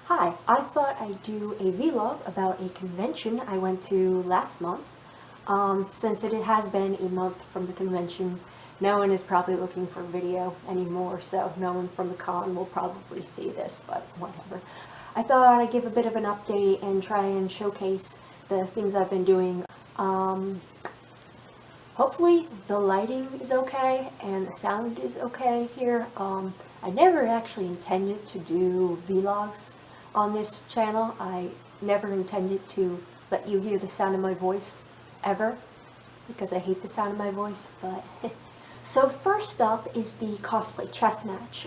Hi, I thought I'd do a vlog about a convention I went to last month. Since it has been a month from the convention, no one is probably looking for a video anymore, so no one from the con will probably see this, but whatever. I thought I'd give a bit of an update and try and showcase the things I've been doing. Hopefully the lighting is okay and the sound is okay here. I never actually intended to do vlogs on this channel. I never intended to let you hear the sound of my voice ever, because I hate the sound of my voice, but so first up is the cosplay chess match.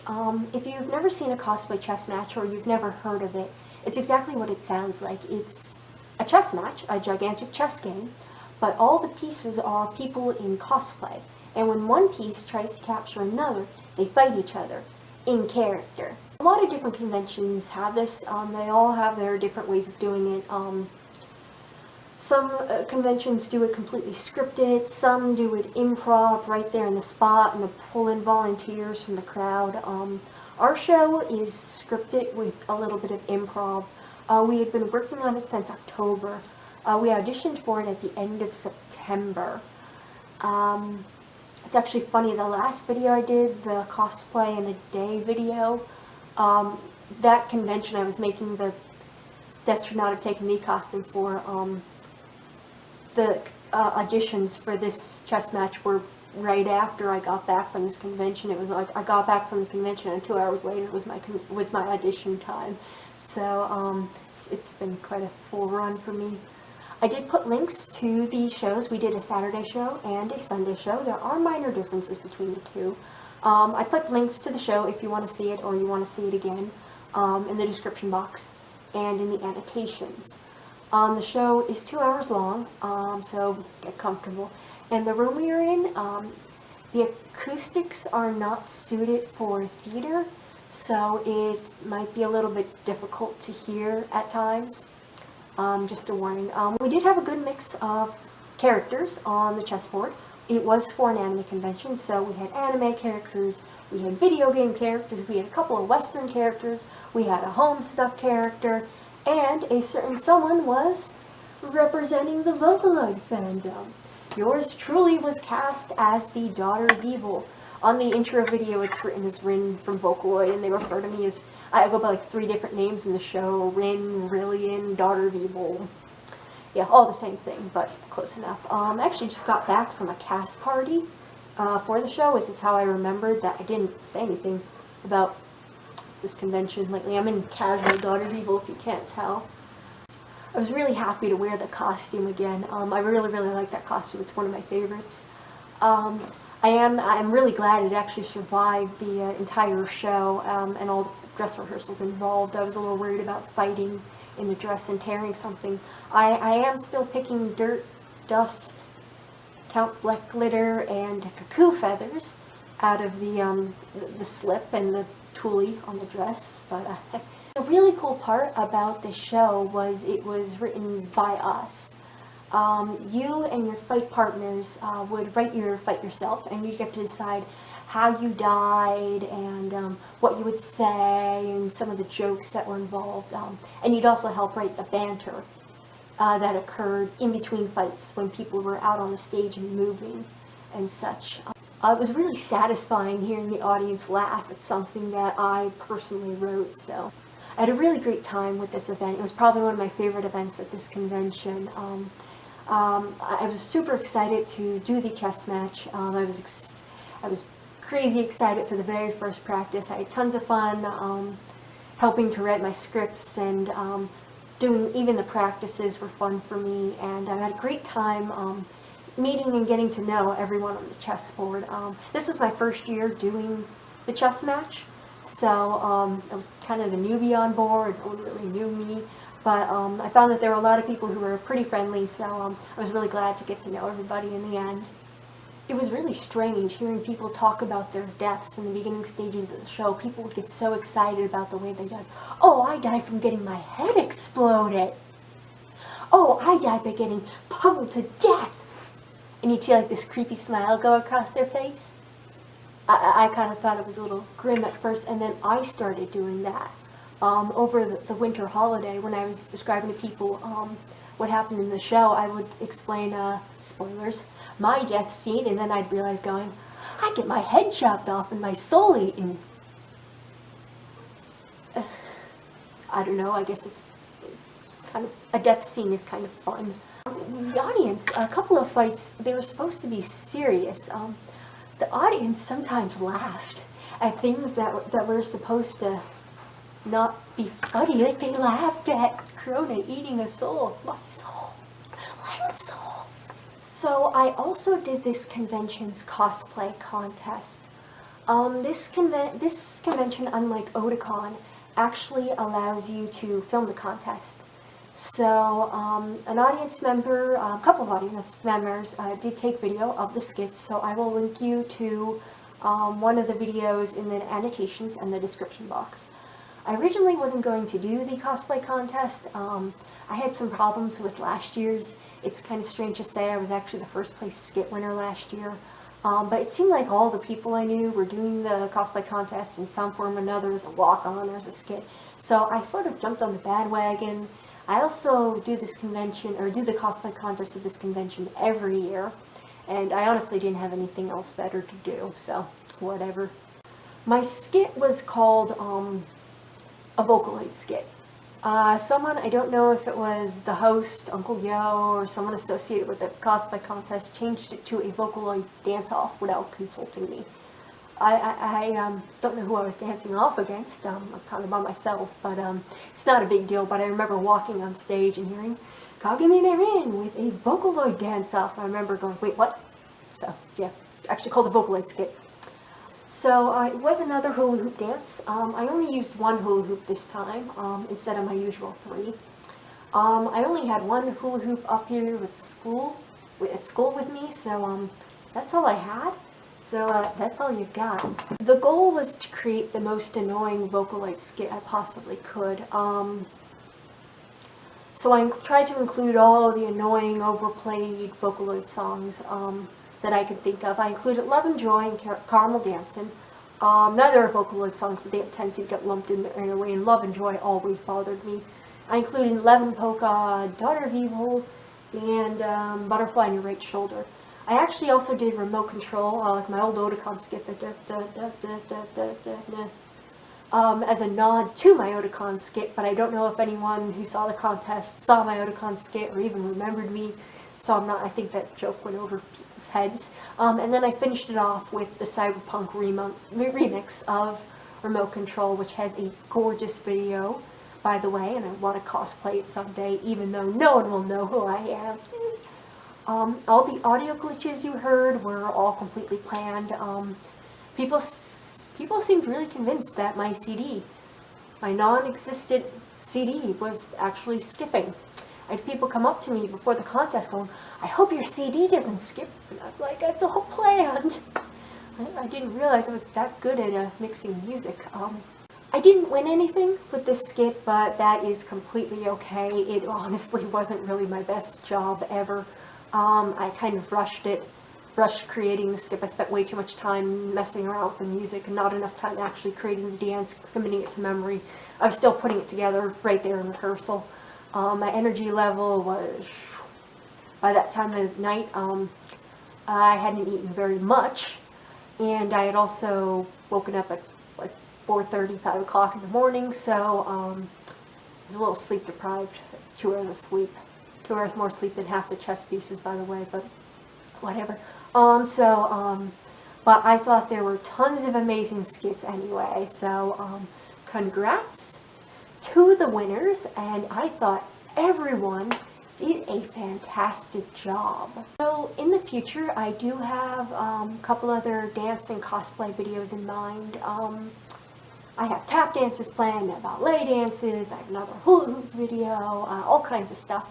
If you've never seen a cosplay chess match or you've never heard of it, it's exactly what it sounds like. It's a chess match, a gigantic chess game, but all the pieces are people in cosplay, and when one piece tries to capture another, they fight each other in character. A lot of different conventions have this. They all have their different ways of doing it. Some conventions do it completely scripted, some do it improv right there in the spot and they pull in volunteers from the crowd. Our show is scripted with a little bit of improv. We had been working on it since October. We auditioned for it at the end of September. It's actually funny, the last video I did, the cosplay in a day video, that convention I was making the Death Should Not Have Taken Me costume for, the auditions for this chess match were right after I got back from this convention. It was like I got back from the convention and 2 hours later was my audition time. So it's been quite a full run for me. I did put links to the shows. We did a Saturday show and a Sunday show. There are minor differences between the two. I put links to the show if you want to see it or you want to see it again in the description box and in the annotations. The show is 2 hours long, so get comfortable. And the room we are in, the acoustics are not suited for theater, so it might be a little bit difficult to hear at times. Just a warning. We did have a good mix of characters on the chessboard. It was for an anime convention, so we had anime characters, we had video game characters, we had a couple of Western characters, we had a Homestuck character, and a certain someone was representing the Vocaloid fandom. Yours truly was cast as the Daughter of Evil. On the intro video, it's written as Rin from Vocaloid, and they refer to me as, I go by like 3 different names in the show: Rin, Rillian, Daughter of Evil. Yeah, all the same thing, but close enough. I actually just got back from a cast party for the show. This is how I remembered that I didn't say anything about this convention lately. I'm in casual Daughter of Evil, if you can't tell. I was really happy to wear the costume again. I really like that costume. It's one of my favorites. I'm really glad it actually survived the entire show and all the dress rehearsals involved. I was a little worried about fighting in the dress and tearing something. I am still picking dirt, dust, Count Black glitter, and cuckoo feathers out of the slip and the tule on the dress. But the really cool part about the show was it was written by us. You and your fight partners would write your fight yourself, and you get to decide how you died and what you would say and some of the jokes that were involved. And you'd also help write the banter that occurred in between fights when people were out on the stage and moving and such. It was really satisfying hearing the audience laugh at something that I personally wrote, so I had a really great time with this event. It was probably one of my favorite events at this convention. I was super excited to do the chess match. I was crazy excited for the very first practice. I had tons of fun helping to write my scripts, and doing even the practices were fun for me, and I had a great time meeting and getting to know everyone on the chessboard. This is my first year doing the chess match, so I was kind of the newbie on board. No one really knew me. But I found that there were a lot of people who were pretty friendly, so I was really glad to get to know everybody in the end. It was really strange hearing people talk about their deaths in the beginning stages of the show. People would get so excited about the way they died. Oh, I died from getting my head exploded. Oh, I died by getting pummeled to death. And you'd see like this creepy smile go across their face. I kind of thought it was a little grim at first, and then I started doing that. over the winter holiday, when I was describing to people what happened in the show, I would explain, spoilers, my death scene, and then I'd realize going, I get my head chopped off and my soul eaten. I don't know, I guess it's kind of, a death scene is kind of fun. The audience, a couple of fights, they were supposed to be serious. The audience sometimes laughed at things that were supposed to not be funny. Like they laughed at Corona eating a soul. My soul. My soul. So I also did this convention's cosplay contest. This convention, unlike Otakon, actually allows you to film the contest. So an audience member, a couple of audience members did take video of the skits, so I will link you to one of the videos in the annotations and the description box. I originally wasn't going to do the cosplay contest. I had some problems with last year's. It's kind of strange to say I was actually the first place skit winner last year. But it seemed like all the people I knew were doing the cosplay contest in some form or another, as a walk-on or as a skit. So I sort of jumped on the bandwagon. I also do this convention, or do the cosplay contest at this convention every year. And I honestly didn't have anything else better to do, so whatever. My skit was called a Vocaloid skit. Someone, I don't know if it was the host, Uncle Yo, or someone associated with the cosplay contest, changed it to a Vocaloid dance-off without consulting me. I don't know who I was dancing off against. I'm kind of by myself, but it's not a big deal. But I remember walking on stage and hearing Kagamine Rin with a Vocaloid dance-off. I remember going, wait, what? So, yeah, actually called a Vocaloid skit. So it was another hula hoop dance. I only used one hula hoop this time instead of my usual 3. I only had one hula hoop up here at school with me, so that's all I had. So that's all you got. The goal was to create the most annoying Vocaloid skit I possibly could. So I tried to include all the annoying, overplayed Vocaloid songs that I could think of. I included Love and Joy and Caramel Dancin'. Neither are Vocaloid songs, but they have tendency to get lumped in there anyway, and Love and Joy always bothered me. I included Levin Polka, Daughter of Evil, and Butterfly on Your Right Shoulder. I actually also did Remote Control, like my old Otakon skit, as a nod to my Otakon skit, but I don't know if anyone who saw the contest saw my Otakon skit or even remembered me, so I think that joke went over people's heads. And then I finished it off with the Cyberpunk remix of Remote Control, which has a gorgeous video, by the way, and I want to cosplay it someday, even though no one will know who I am. All the audio glitches you heard were all completely planned. People seemed really convinced that my CD, my non-existent CD, was actually skipping. I had people come up to me before the contest going, I hope your CD doesn't skip. And I was like, that's all planned. I didn't realize I was that good at mixing music. I didn't win anything with this skit, but that is completely okay. It honestly wasn't really my best job ever. I kind of rushed creating the skit. I spent way too much time messing around with the music and not enough time actually creating the dance, committing it to memory. I was still putting it together right there in rehearsal. My energy level was, by that time of night, I hadn't eaten very much, and I had also woken up at like 4:30, 5 o'clock in the morning, so I was a little sleep deprived, 2 hours of sleep. 2 hours more sleep than half the chess pieces, by the way, but whatever. But I thought there were tons of amazing skits anyway, so congrats to the winners, and I thought everyone did a fantastic job. So in the future, I do have a couple other dance and cosplay videos in mind. I have tap dances planned, ballet dances, I have another hula hoop video, all kinds of stuff.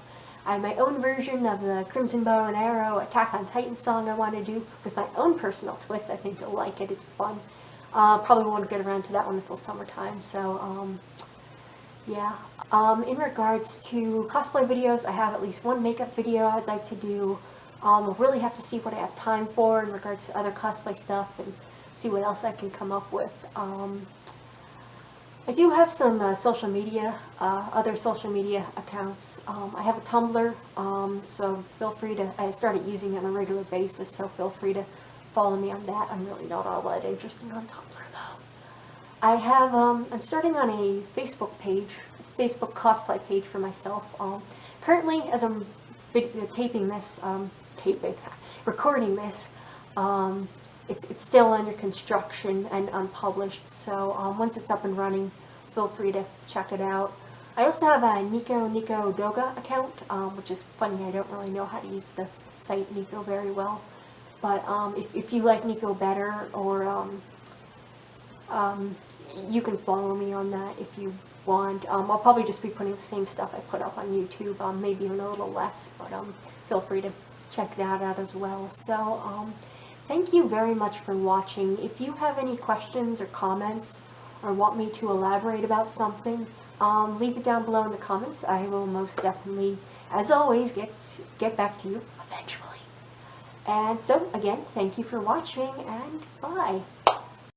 I have my own version of the Crimson Bow and Arrow Attack on Titan song I want to do with my own personal twist. I think you'll like it. It's fun. Probably won't get around to that one until summertime, so yeah. In regards to cosplay videos, I have at least one makeup video I'd like to do. We'll really have to see what I have time for in regards to other cosplay stuff and see what else I can come up with. I do have some social media, other social media accounts. I have a Tumblr, so feel free to, I started using it on a regular basis, so feel free to follow me on that. I'm really not all that interesting on Tumblr though. I'm starting on a Facebook page, Facebook cosplay page for myself. Currently, as I'm taping this, recording this, it's still under construction and unpublished, so once it's up and running, feel free to check it out. I also have a Nico Doga account, which is funny, I don't really know how to use the site Nico very well, but if you like Nico better, or you can follow me on that if you want. I'll probably just be putting the same stuff I put up on YouTube, maybe even a little less, but feel free to check that out as well. So, thank you very much for watching. If you have any questions or comments, or want me to elaborate about something, leave it down below in the comments. I will most definitely, as always, get back to you eventually. And so, again, thank you for watching, and bye.